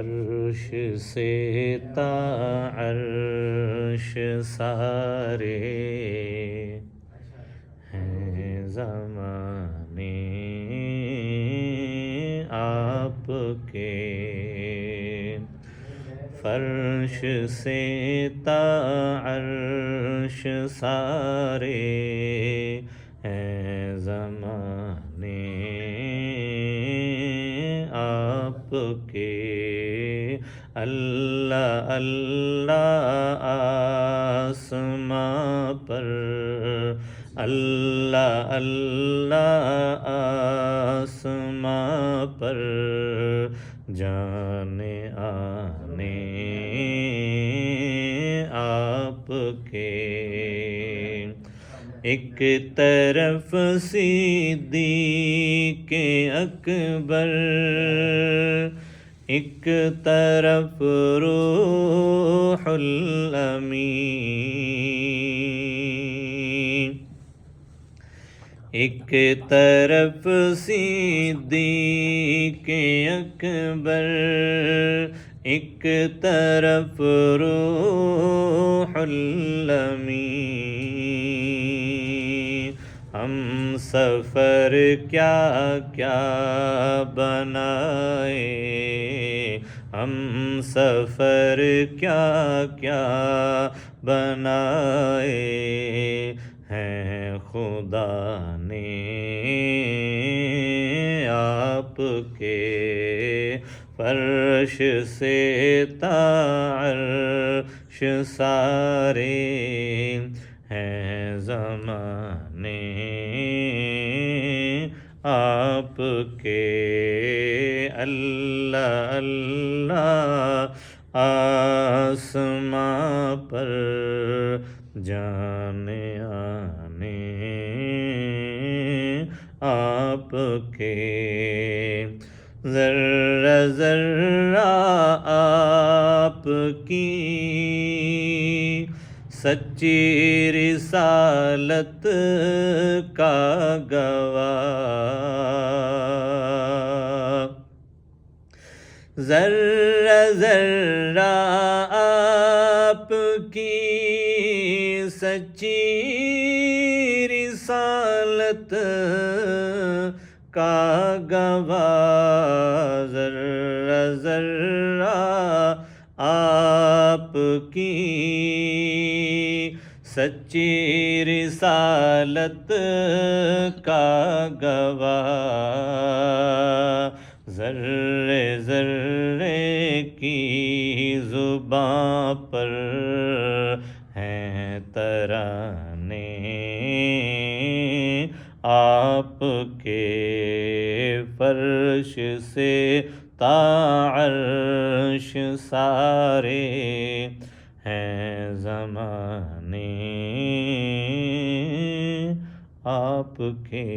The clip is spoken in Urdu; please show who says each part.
Speaker 1: عرش سے تا عرش سارے ہیں زمانے آپ کے، فرش سے تا عرش سارے ہیں زمانے آپ کے، اللہ اللہ آسماں پر، اللہ اللہ آسماں پر جانے آنے آپ کے، ایک طرف صدیق اکبر، ایک طرف روح الامین، ایک طرف صدیق اکبر، ایک طرف روح الامین، ہم سفر کیا کیا بنائے، ہم سفر کیا کیا بنائے ہیں خدا نے آپ کے، فرش سے تا عرش سارے ہیں زمانے آپ کے، اللہ اللہ آسماں پر جانے آنے آپ کے، ذرہ ذرہ آپ کی سچی رسالت کا گواہ، ذرہ ذرہ آپ کی سچی رسالت کا گواہ، ذرہ ذرہ آپ کی سچی رسالت کا گواہ، ذرے ذرے کی زباں پر ہیں ترانے آپ کے، فرش سے تا عرش سارے ہیں زمانے آپ کے۔